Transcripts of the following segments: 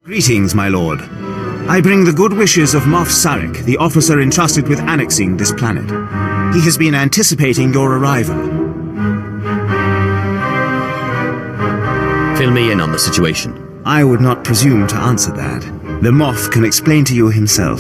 Greetings, my lord. I bring the good wishes of Moff Sarek, the officer entrusted with annexing this planet. He has been anticipating your arrival. Fill me in on the situation. I would not presume to answer that. The Moff can explain to you himself.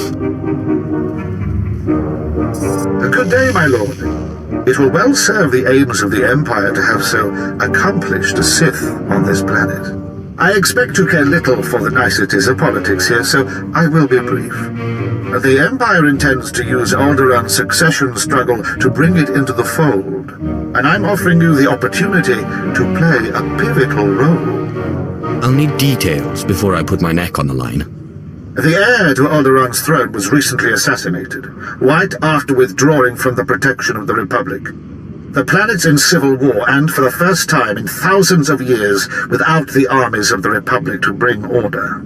Good day, my lord. It will well serve the aims of the Empire to have so accomplished a Sith on this planet. I expect to care little for the niceties of politics here, so I will be brief. The Empire intends to use Alderaan's succession struggle to bring it into the fold, and I'm offering you the opportunity to play a pivotal role. I'll need details before I put my neck on the line. The heir to Alderaan's throne was recently assassinated, right after withdrawing from the protection of the Republic. The planet's in civil war, and for the first time in thousands of years, without the armies of the Republic to bring order.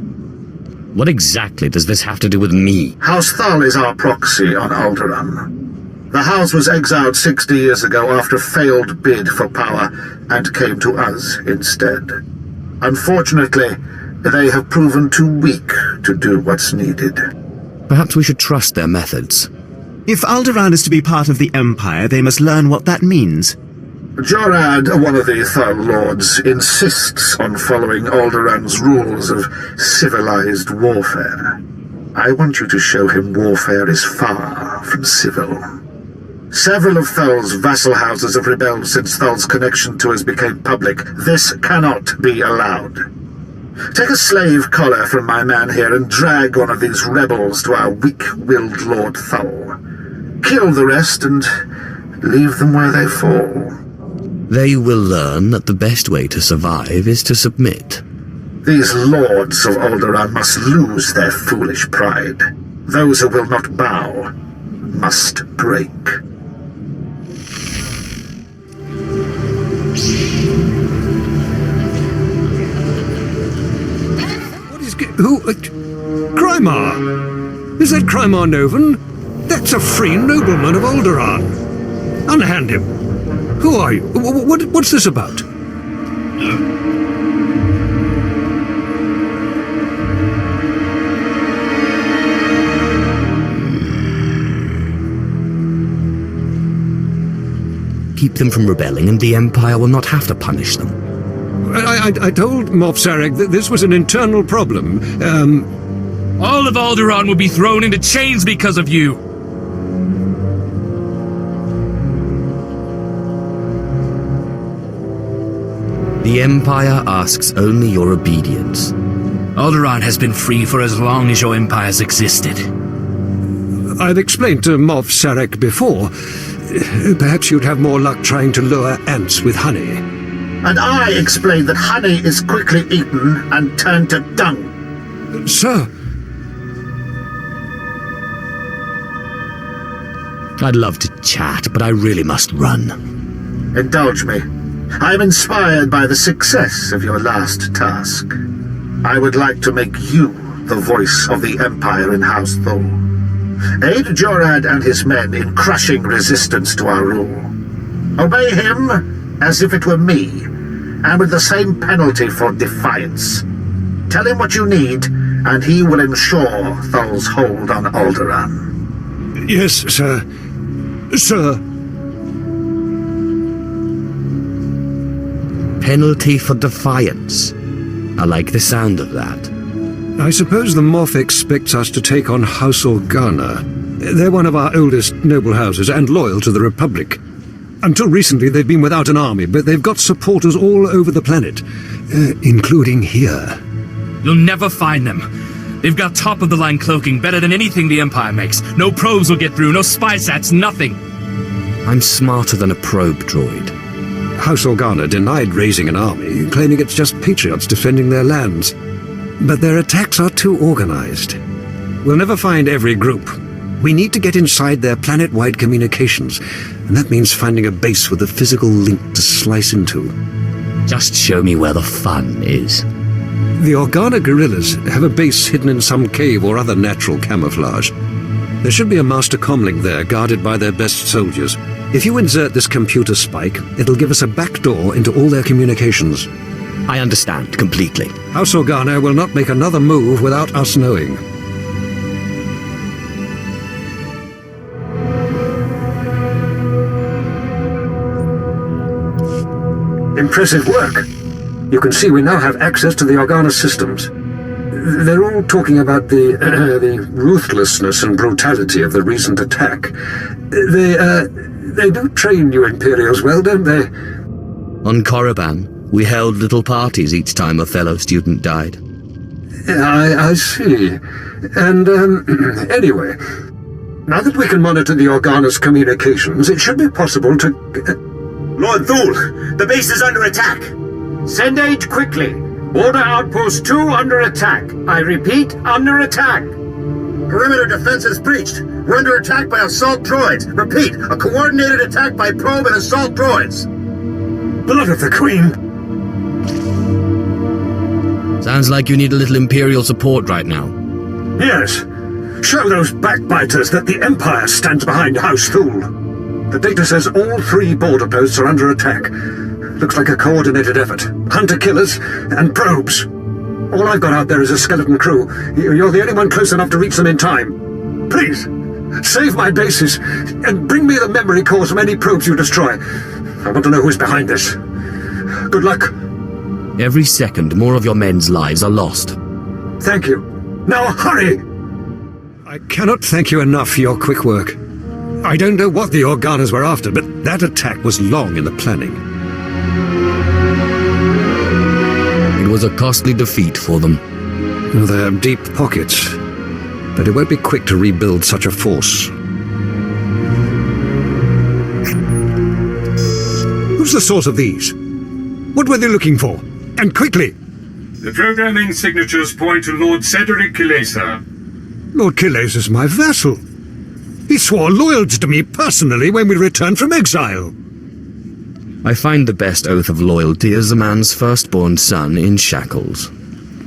What exactly does this have to do with me? House Thal is our proxy on Alderaan. The house was exiled 60 years ago after a failed bid for power, and came to us instead. Unfortunately, they have proven too weak to do what's needed. Perhaps we should trust their methods. If Alderaan is to be part of the Empire, they must learn what that means. Jorad, one of the Thal Lords, insists on following Alderaan's rules of civilized warfare. I want you to show him warfare is far from civil. Several of Thal's vassal houses have rebelled since Thal's connection to us became public. This cannot be allowed. Take a slave collar from my man here and drag one of these rebels to our weak-willed Lord Thal. Kill the rest and leave them where they fall. They will learn that the best way to survive is to submit. These lords of Alderaan must lose their foolish pride. Those who will not bow must break. Crymar! Is that Crymar Novan? That's a free nobleman of Alderaan. Unhand him. Who are you? What's this about? Keep them from rebelling, and the Empire will not have to punish them. I told Moff Sarek that this was an internal problem. All of Alderaan will be thrown into chains because of you! The Empire asks only your obedience. Alderaan has been free for as long as your Empire's existed. I've explained to Moff Sarek before. Perhaps you'd have more luck trying to lure ants with honey. And I explained that honey is quickly eaten and turned to dung. Sir! I'd love to chat, but I really must run. Indulge me. I am inspired by the success of your last task. I would like to make you the voice of the Empire in House Thal. Aid Jorad and his men in crushing resistance to our rule. Obey him as if it were me, and with the same penalty for defiance. Tell him what you need, and he will ensure Thal's hold on Alderaan. Yes, sir. Sir. Penalty for defiance. I like the sound of that. I suppose the Moff expects us to take on House Organa. They're one of our oldest noble houses and loyal to the Republic. Until recently, they've been without an army, but they've got supporters all over the planet, including here. You'll never find them. They've got top-of-the-line cloaking better than anything the Empire makes. No probes will get through, no spy sats, nothing. I'm smarter than a probe droid. House Organa denied raising an army, claiming it's just patriots defending their lands. But their attacks are too organized. We'll never find every group. We need to get inside their planet-wide communications, and that means finding a base with a physical link to slice into. Just show me where the fun is. The Organa guerrillas have a base hidden in some cave or other natural camouflage. There should be a master comlink there, guarded by their best soldiers. If you insert this computer spike, it'll give us a back door into all their communications. I understand completely. House Organa will not make another move without us knowing. Impressive work. You can see we now have access to the Organa systems. They're all talking about the ruthlessness and brutality of the recent attack. They do train you Imperials well, don't they? On Korriban, we held little parties each time a fellow student died. I see. And, anyway, now that we can monitor the Organa's communications, it should be possible to... Lord Thule, the base is under attack. Send aid quickly. Order Outpost 2 under attack. I repeat, under attack. Perimeter defenses breached. We're under attack by assault droids. Repeat, a coordinated attack by probe and assault droids. Blood of the Queen! Sounds like you need a little Imperial support right now. Yes. Show those backbiters that the Empire stands behind House Thule. The data says all 3 border posts are under attack. Looks like a coordinated effort. Hunter-killers and probes. All I've got out there is a skeleton crew. You're the only one close enough to reach them in time. Please, save my bases, and bring me the memory cores from any probes you destroy. I want to know who's behind this. Good luck. Every second, more of your men's lives are lost. Thank you. Now hurry! I cannot thank you enough for your quick work. I don't know what the Organas were after, but that attack was long in the planning. It was a costly defeat for them. They have deep pockets, but it won't be quick to rebuild such a force. Who's the source of these? What were they looking for? And quickly! The programming signatures point to Lord Cedric Kilesa. Lord Kilesa is my vassal. He swore loyalty to me personally when we returned from exile. I find the best oath of loyalty is a man's firstborn son in shackles.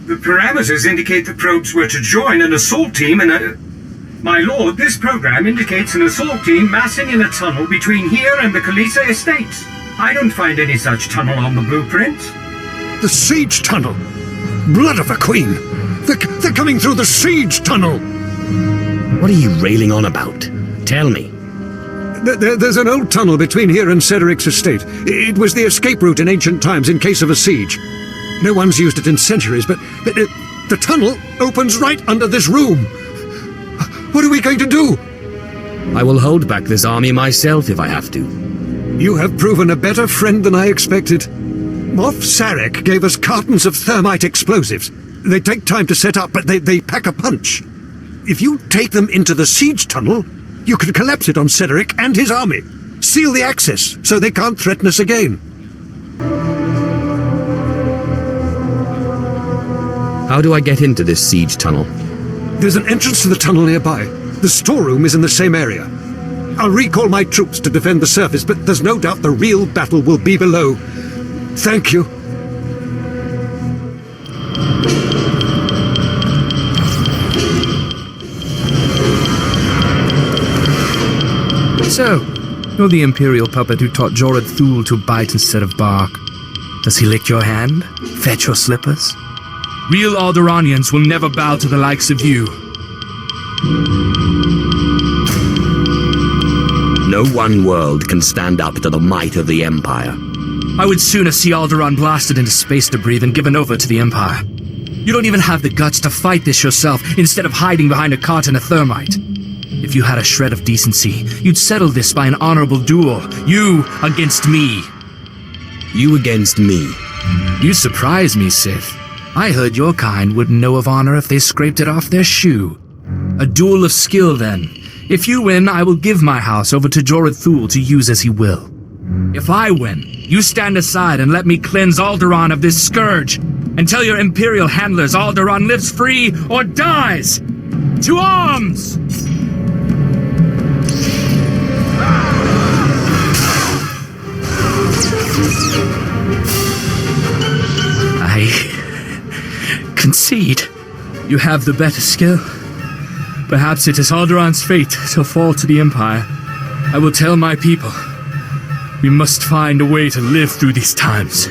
The parameters indicate the probes were to join an assault team and a... My lord, this program indicates an assault team massing in a tunnel between here and the Kilesa estates. I don't find any such tunnel on the blueprint. The siege tunnel! Blood of the Queen! They're coming through the siege tunnel! What are you railing on about? Tell me. There's an old tunnel between here and Cedric's estate. It was the escape route in ancient times in case of a siege. No one's used it in centuries, but the tunnel opens right under this room. What are we going to do? I will hold back this army myself if I have to. You have proven a better friend than I expected. Moff Sarek gave us cartons of thermite explosives. They take time to set up, but they pack a punch. If you take them into the siege tunnel, you can collapse it on Cedric and his army. Seal the access so they can't threaten us again. How do I get into this siege tunnel? There's an entrance to the tunnel nearby. The storeroom is in the same area. I'll recall my troops to defend the surface, but there's no doubt the real battle will be below. Thank you. So, you're the Imperial puppet who taught Jorad Thule to bite instead of bark. Does he lick your hand? Fetch your slippers? Real Alderaanians will never bow to the likes of you. No one world can stand up to the might of the Empire. I would sooner see Alderaan blasted into space debris than given over to the Empire. You don't even have the guts to fight this yourself, instead of hiding behind a carton of thermite. If you had a shred of decency, you'd settle this by an honorable duel. You against me. You against me. You surprise me, Sith. I heard your kind wouldn't know of honor if they scraped it off their shoe. A duel of skill, then. If you win, I will give my house over to Jorad Thule to use as he will. If I win, you stand aside and let me cleanse Alderaan of this scourge, and tell your Imperial handlers Alderaan lives free or dies! To arms! I concede. You have the better skill. Perhaps it is Alderaan's fate to fall to the Empire. I will tell my people. We must find a way to live through these times.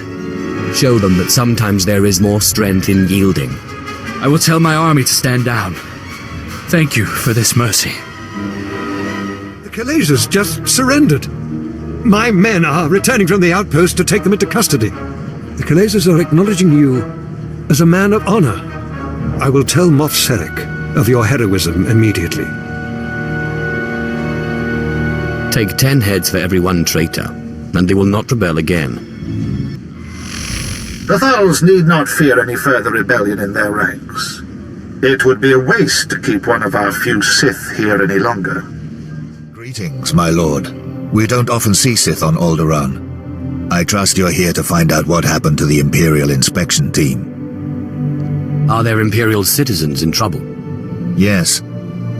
Show them that sometimes there is more strength in yielding. I will tell my army to stand down. Thank you for this mercy. The Khaleesi's just surrendered. My men are returning from the outpost to take them into custody. The Khaleesi's are acknowledging you as a man of honor. I will tell Moff Sarek of your heroism immediately. Take 10 heads for every one traitor, and they will not rebel again. The Thals need not fear any further rebellion in their ranks. It would be a waste to keep one of our few Sith here any longer. Greetings, my lord. We don't often see Sith on Alderaan. I trust you're here to find out what happened to the Imperial inspection team. Are there Imperial citizens in trouble? Yes.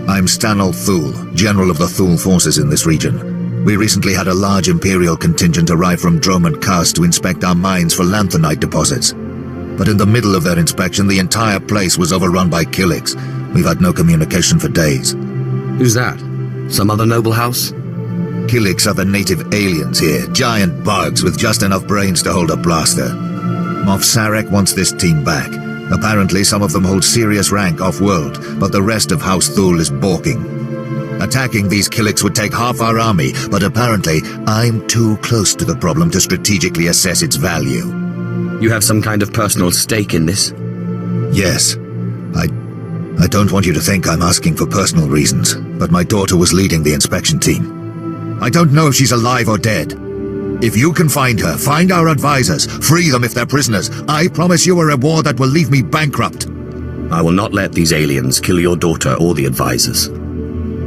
I'm Stanel Thule, General of the Thule forces in this region. We recently had a large Imperial contingent arrive from Dromund Karst to inspect our mines for lanthanite deposits. But in the middle of their inspection, the entire place was overrun by Killiks. We've had no communication for days. Who's that? Some other noble house? Killiks are the native aliens here, giant bugs with just enough brains to hold a blaster. Moff Sarek wants this team back. Apparently some of them hold serious rank off-world, but the rest of House Thule is balking. Attacking these Killiks would take half our army, but apparently I'm too close to the problem to strategically assess its value. You have some kind of personal stake in this? Yes. I don't want you to think I'm asking for personal reasons, but my daughter was leading the inspection team. I don't know if she's alive or dead. If you can find her, find our advisors, free them if they're prisoners, I promise you a reward that will leave me bankrupt. I will not let these aliens kill your daughter or the advisors.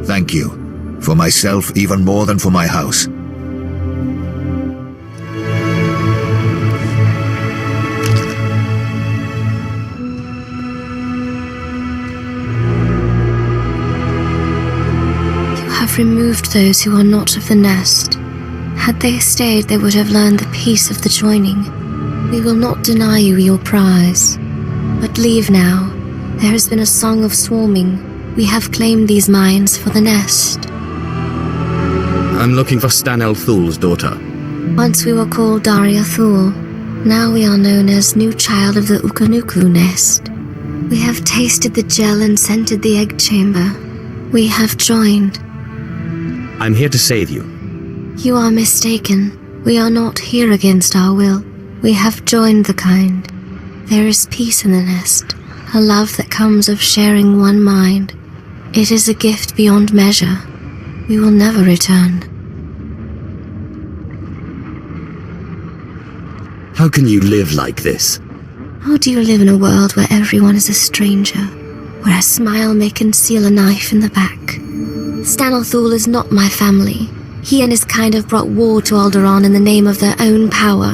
Thank you. For myself, even more than for my house. You have removed those who are not of the nest. Had they stayed, they would have learned the peace of the joining. We will not deny you your prize. But leave now. There has been a song of swarming. We have claimed these mines for the nest. I'm looking for Stanel Thule's daughter. Once we were called Daria Thule. Now we are known as new child of the Ukanuku nest. We have tasted the gel and scented the egg chamber. We have joined. I'm here to save you. You are mistaken. We are not here against our will. We have joined the kind. There is peace in the nest, a love that comes of sharing one mind. It is a gift beyond measure. We will never return. How can you live like this? How do you live in a world where everyone is a stranger, where a smile may conceal a knife in the back? Stanel Thule is not my family. He and his kind have brought war to Alderaan in the name of their own power.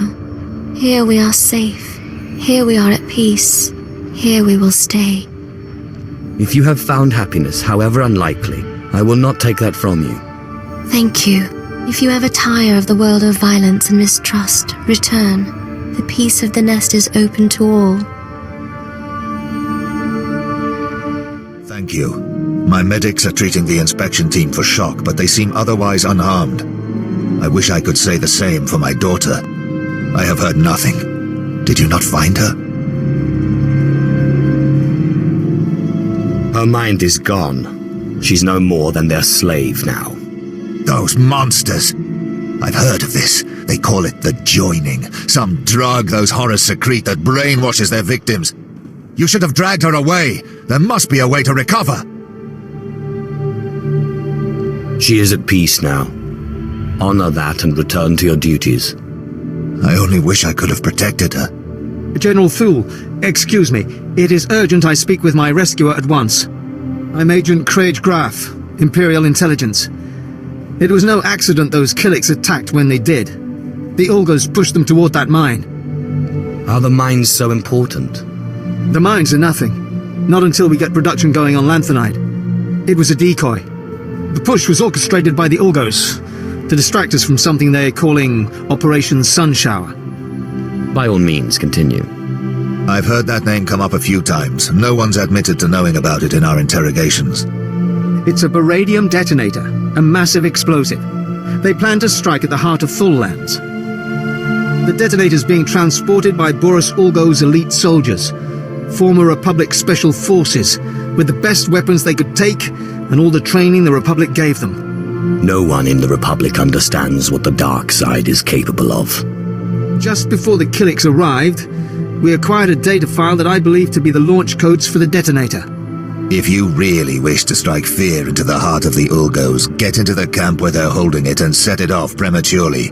Here we are safe. Here we are at peace. Here we will stay. If you have found happiness, however unlikely, I will not take that from you. Thank you. If you ever tire of the world of violence and mistrust, return. The peace of the nest is open to all. Thank you. My medics are treating the inspection team for shock, but they seem otherwise unharmed. I wish I could say the same for my daughter. I have heard nothing. Did you not find her? Her mind is gone. She's no more than their slave now. Those monsters! I've heard of this. They call it the joining. Some drug those horrors secrete that brainwashes their victims. You should have dragged her away. There must be a way to recover. She is at peace now. Honor that and return to your duties. I only wish I could have protected her. General Thule, excuse me. It is urgent I speak with my rescuer at once. I'm Agent Craig Graff, Imperial Intelligence. It was no accident those Killiks attacked when they did. The Ulgos pushed them toward that mine. Are the mines so important? The mines are nothing. Not until we get production going on lanthanide. It was a decoy. The push was orchestrated by the Ulgos to distract us from something they're calling Operation Sunshower. By all means, continue. I've heard that name come up a few times. No one's admitted to knowing about it in our interrogations. It's a baradium detonator, a massive explosive. They plan to strike at the heart of Thule lands. The detonator's being transported by Boris Ulgo's elite soldiers, former Republic Special Forces, with the best weapons they could take and all the training the Republic gave them. No one in the Republic understands what the dark side is capable of. Just before the Killiks arrived, we acquired a data file that I believe to be the launch codes for the detonator. If you really wish to strike fear into the heart of the Ulgos, get into the camp where they're holding it and set it off prematurely.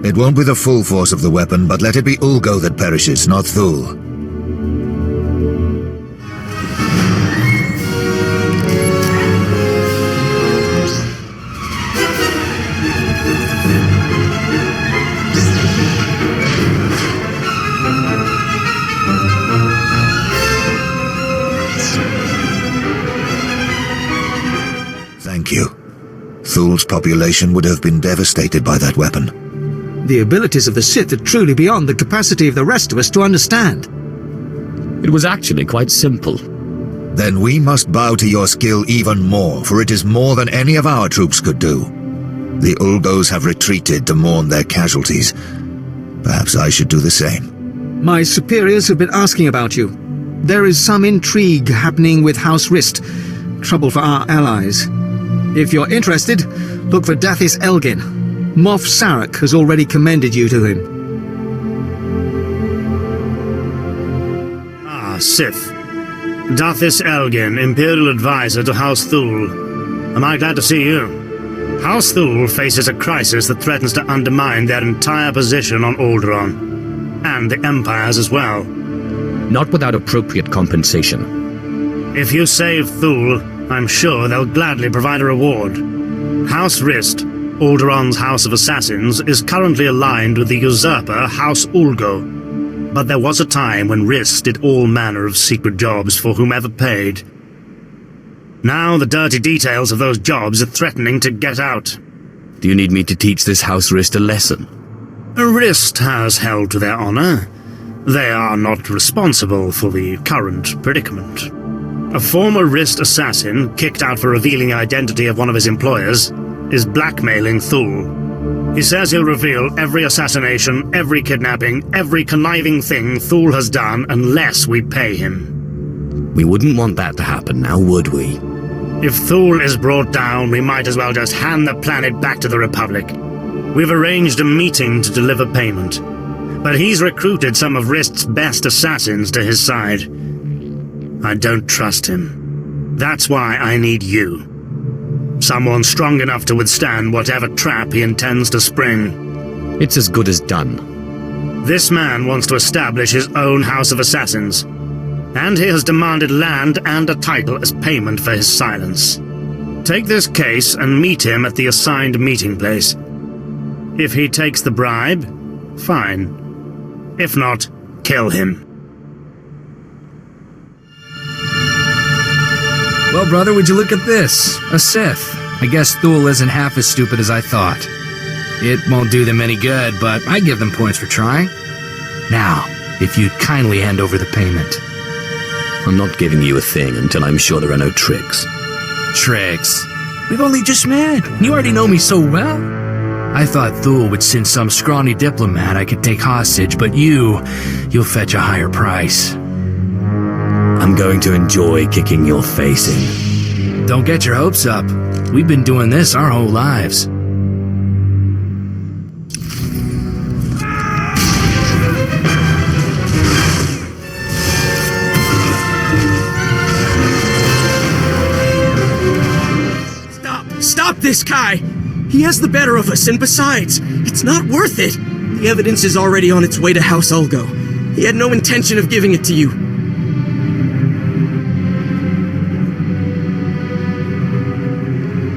It won't be the full force of the weapon, but let it be Ulgo that perishes, not Thule. Thank you. Thule's population would have been devastated by that weapon. The abilities of the Sith are truly beyond the capacity of the rest of us to understand. It was actually quite simple. Then we must bow to your skill even more, for it is more than any of our troops could do. The Ulgos have retreated to mourn their casualties. Perhaps I should do the same. My superiors have been asking about you. There is some intrigue happening with House Rist. Trouble for our allies. If you're interested, look for Dathis Elgin. Moff Sarek has already commended you to him. Sith. Dathis Elgin, Imperial Advisor to House Thule. Am I glad to see you? House Thule faces a crisis that threatens to undermine their entire position on Alderaan. And the Empire's as well. Not without appropriate compensation. If you save Thule, I'm sure they'll gladly provide a reward. House Rist, Alderaan's House of Assassins, is currently aligned with the usurper House Ulgo. But there was a time when Rist did all manner of secret jobs for whomever paid. Now the dirty details of those jobs are threatening to get out. Do you need me to teach this House Rist a lesson? Rist has held to their honor. They are not responsible for the current predicament. A former Rist assassin, kicked out for revealing the identity of one of his employers, is blackmailing Thule. He says he'll reveal every assassination, every kidnapping, every conniving thing Thule has done unless we pay him. We wouldn't want that to happen now, would we? If Thule is brought down, we might as well just hand the planet back to the Republic. We've arranged a meeting to deliver payment. But he's recruited some of Rist's best assassins to his side. I don't trust him. That's why I need you. Someone strong enough to withstand whatever trap he intends to spring. It's as good as done. This man wants to establish his own House of Assassins. And he has demanded land and a title as payment for his silence. Take this case and meet him at the assigned meeting place. If he takes the bribe, fine. If not, kill him. Well, brother, would you look at this? A Sith. I guess Thule isn't half as stupid as I thought. It won't do them any good, but I give them points for trying. Now, if you'd kindly hand over the payment. I'm not giving you a thing until I'm sure there are no tricks. Tricks? We've only just met. You already know me so well. I thought Thule would send some scrawny diplomat I could take hostage, but you'll fetch a higher price. I'm going to enjoy kicking your face in. Don't get your hopes up. We've been doing this our whole lives. Stop this guy! He has the better of us, and besides, it's not worth it. The evidence is already on its way to House Ulgo. He had no intention of giving it to you.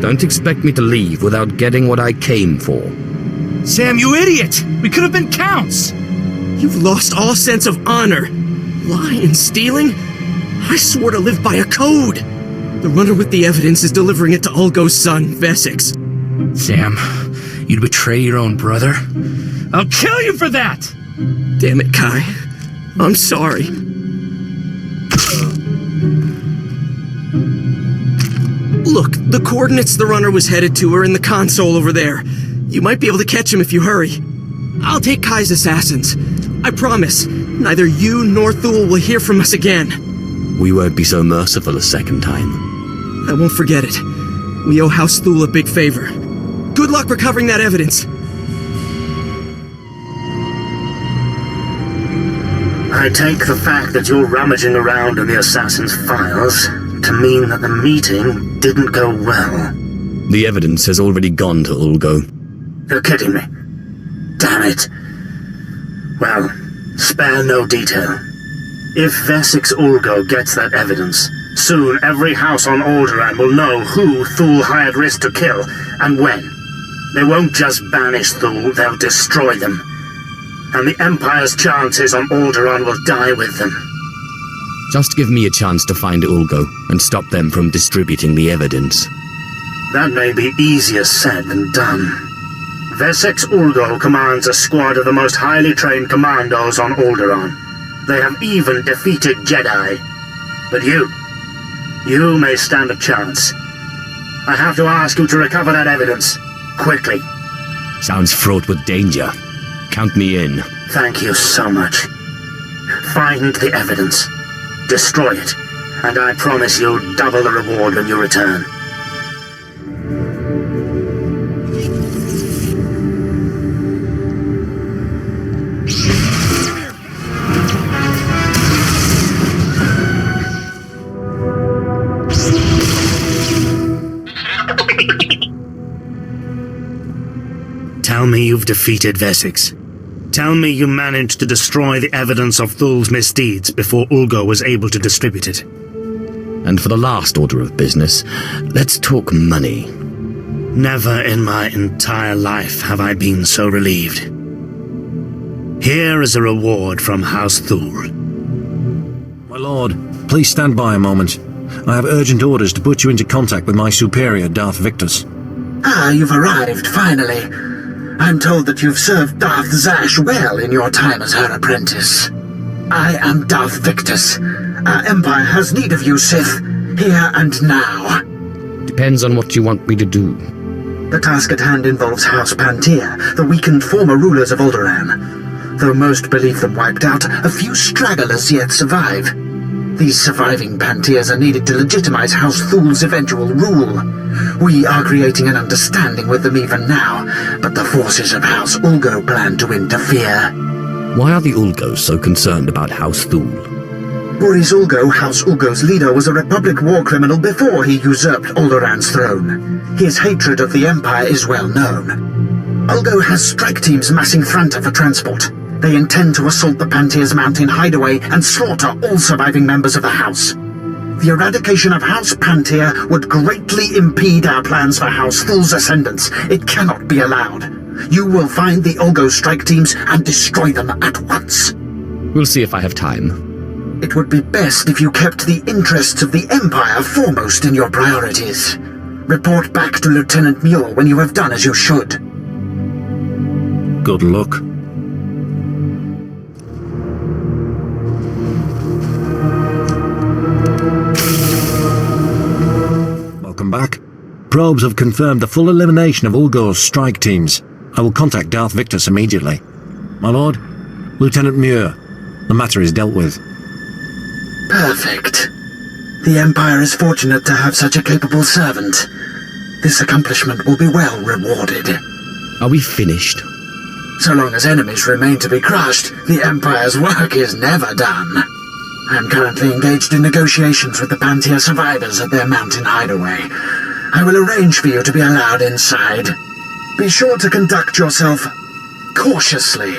Don't expect me to leave without getting what I came for. Sam, you idiot! We could have been counts! You've lost all sense of honor. Lying and stealing? I swore to live by a code. The runner with the evidence is delivering it to Ulgo's son, Vesix. Sam, you'd betray your own brother? I'll kill you for that! Damn it, Kai. I'm sorry. Look, the coordinates the runner was headed to are in the console over there. You might be able to catch him if you hurry. I'll take Kai's assassins. I promise, neither you nor Thule will hear from us again. We won't be so merciful a second time. I won't forget it. We owe House Thule a big favor. Good luck recovering that evidence. I take the fact that you're rummaging around in the assassin's files to mean that the meeting didn't go well. The evidence has already gone to Ulgo. You're kidding me. Damn it. Well, spare no detail. If Vesix Ulgo gets that evidence, soon every house on Alderaan will know who Thule hired Risk to kill, and when. They won't just banish Thule, they'll destroy them. And the Empire's chances on Alderaan will die with them. Just give me a chance to find Ulgo and stop them from distributing the evidence. That may be easier said than done. Vesix Ulgo commands a squad of the most highly trained commandos on Alderaan. They have even defeated Jedi. But you may stand a chance. I have to ask you to recover that evidence. Quickly. Sounds fraught with danger. Count me in. Thank you so much. Find the evidence. Destroy it. And I promise you double the reward when you return. Tell me you've defeated Vesix. Tell me you managed to destroy the evidence of Thule's misdeeds before Ulgo was able to distribute it. And for the last order of business, let's talk money. Never in my entire life have I been so relieved. Here is a reward from House Thule. My lord, please stand by a moment. I have urgent orders to put you into contact with my superior, Darth Victus. Ah, you've arrived, finally. I'm told that you've served Darth Zash well in your time as her apprentice. I am Darth Victus. Our Empire has need of you, Sith, here and now. Depends on what you want me to do. The task at hand involves House Pantia, the weakened former rulers of Alderaan. Though most believe them wiped out, a few stragglers yet survive. These surviving Pantiers are needed to legitimize House Thule's eventual rule. We are creating an understanding with them even now, but the forces of House Ulgo plan to interfere. Why are the Ulgos so concerned about House Thule? Boris Ulgo, House Ulgo's leader, was a Republic war criminal before he usurped Alderaan's throne. His hatred of the Empire is well known. Ulgo has strike teams massing Thranta for transport. They intend to assault the Pantier's mountain hideaway and slaughter all surviving members of the House. The eradication of House Pantia would greatly impede our plans for House Thule's ascendance. It cannot be allowed. You will find the Ulgo strike teams and destroy them at once. We'll see if I have time. It would be best if you kept the interests of the Empire foremost in your priorities. Report back to Lieutenant Muir when you have done as you should. Good luck. Welcome back. Probes have confirmed the full elimination of Ulgo's strike teams. I will contact Darth Victus immediately. My lord, Lieutenant Muir, the matter is dealt with. Perfect. The Empire is fortunate to have such a capable servant. This accomplishment will be well rewarded. Are we finished? So long as enemies remain to be crushed, the Empire's work is never done. I am currently engaged in negotiations with the Pantia survivors at their mountain hideaway. I will arrange for you to be allowed inside. Be sure to conduct yourself cautiously.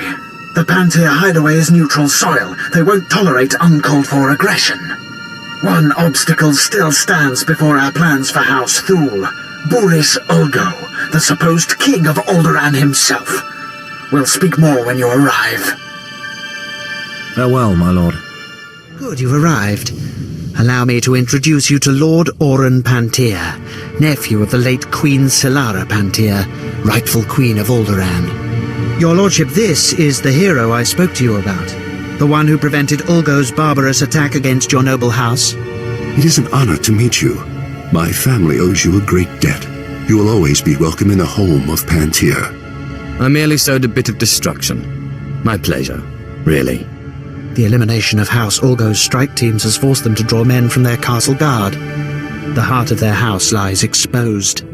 The Pantia hideaway is neutral soil. They won't tolerate uncalled-for aggression. One obstacle still stands before our plans for House Thule. Boris Ulgo, the supposed king of Alderaan himself. We'll speak more when you arrive. Farewell, my lord. Good, you've arrived. Allow me to introduce you to Lord Oran Pantia, nephew of the late Queen Solara Pantia, rightful Queen of Alderaan. Your lordship, this is the hero I spoke to you about. The one who prevented Ulgo's barbarous attack against your noble house. It is an honor to meet you. My family owes you a great debt. You will always be welcome in the home of Pantia. I merely sowed a bit of destruction. My pleasure, really. The elimination of House Ulgo's strike teams has forced them to draw men from their castle guard. The heart of their house lies exposed.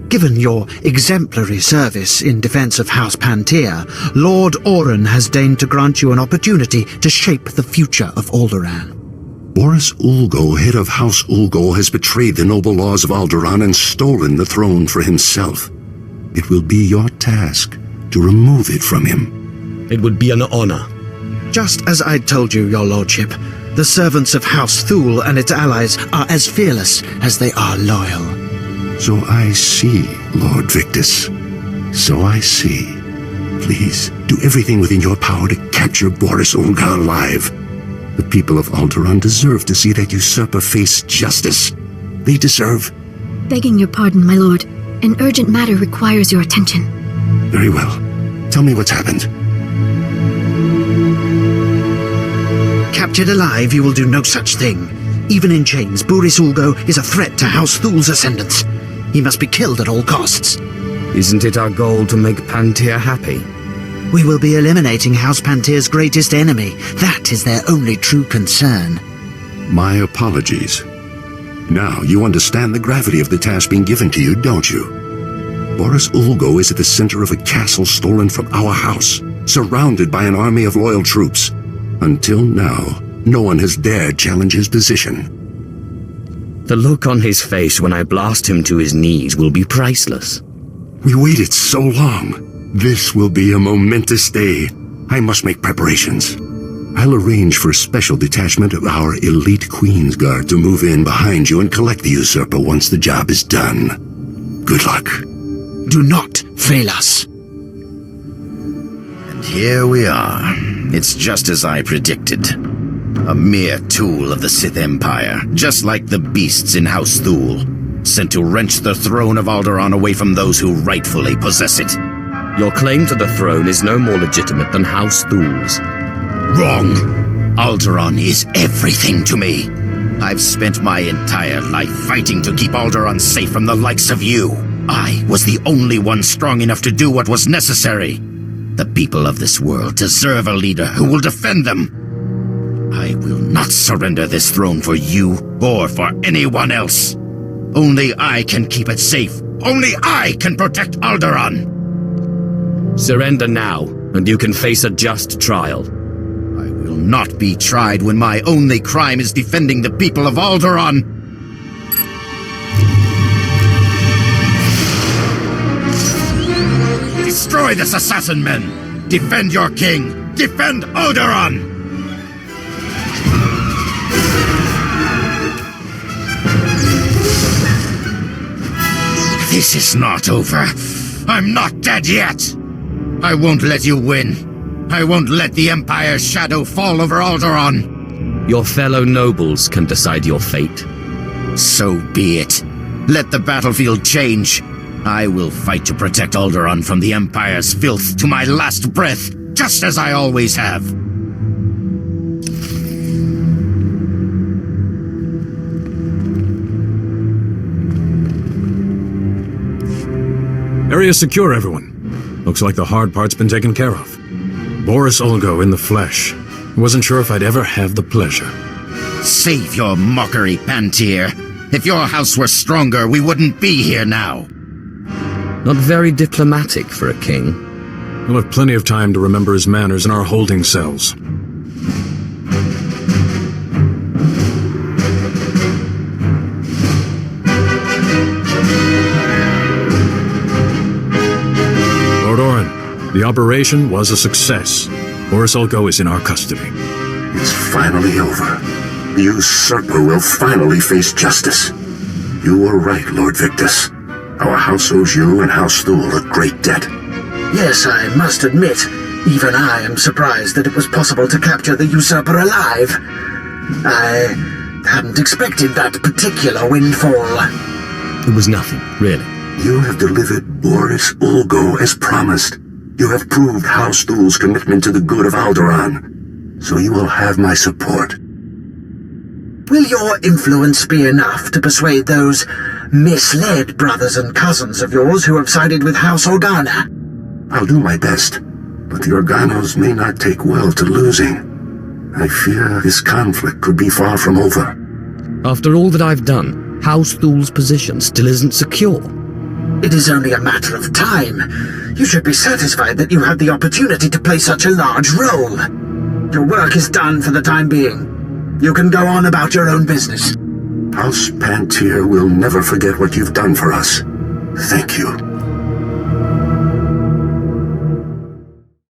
Given your exemplary service in defense of House Pantea, Lord Oran has deigned to grant you an opportunity to shape the future of Alderaan. Boris Ulgo, head of House Ulgo, has betrayed the noble laws of Alderaan and stolen the throne for himself. It will be your task to remove it from him. It would be an honor. Just as I told you, your lordship, the servants of House Thule and its allies are as fearless as they are loyal. So I see, Lord Victus. So I see. Please, do everything within your power to capture Boris Ulga alive. The people of Alderaan deserve to see that usurper face justice. They deserve... Begging your pardon, my lord. An urgent matter requires your attention. Very well. Tell me what's happened. Captured alive, you will do no such thing. Even in chains, Boris Ulgo is a threat to House Thule's ascendants. He must be killed at all costs. Isn't it our goal to make Pantea happy? We will be eliminating House Pantea's greatest enemy. That is their only true concern. My apologies. Now you understand the gravity of the task being given to you, don't you? Boris Ulgo is at the center of a castle stolen from our house, surrounded by an army of loyal troops. Until now, no one has dared challenge his position. The look on his face when I blast him to his knees will be priceless. We waited so long. This will be a momentous day. I must make preparations. I'll arrange for a special detachment of our elite Queen's Guard to move in behind you and collect the usurper once the job is done. Good luck. Do not fail us. And here we are. It's just as I predicted. A mere tool of the Sith Empire, just like the beasts in House Thule, sent to wrench the throne of Alderaan away from those who rightfully possess it. Your claim to the throne is no more legitimate than House Thule's. Wrong! Alderaan is everything to me. I've spent my entire life fighting to keep Alderaan safe from the likes of you. I was the only one strong enough to do what was necessary. The people of this world deserve a leader who will defend them. I will not surrender this throne for you or for anyone else. Only I can keep it safe. Only I can protect Alderaan. Surrender now, and you can face a just trial. I will not be tried when my only crime is defending the people of Alderaan. Destroy this assassin, men! Defend your king! Defend Alderaan! This is not over. I'm not dead yet! I won't let you win. I won't let the Empire's shadow fall over Alderaan. Your fellow nobles can decide your fate. So be it. Let the battlefield change. I will fight to protect Alderaan from the Empire's filth to my last breath, just as I always have. Area secure, everyone. Looks like the hard part's been taken care of. Boris Ulgo in the flesh. Wasn't sure if I'd ever have the pleasure. Save your mockery, Pantea. If your house were stronger, we wouldn't be here now. Not very diplomatic for a king. We'll have plenty of time to remember his manners in our holding cells. Lord Oran, the operation was a success. Boris Ulgo is in our custody. It's finally over. The usurper will finally face justice. You were right, Lord Victus. Our house owes you and House Thule a great debt. Yes, I must admit, even I am surprised that it was possible to capture the usurper alive. I hadn't expected that particular windfall. It was nothing, really. You have delivered Boris Ulgo as promised. You have proved House Thule's commitment to the good of Alderaan. So you will have my support. Will your influence be enough to persuade those misled brothers and cousins of yours who have sided with House Organa? I'll do my best, but the Organos may not take well to losing. I fear this conflict could be far from over. After all that I've done, House Thul's position still isn't secure. It is only a matter of time. You should be satisfied that you had the opportunity to play such a large role. Your work is done for the time being. You can go on about your own business. House Pantier will never forget what you've done for us. Thank you.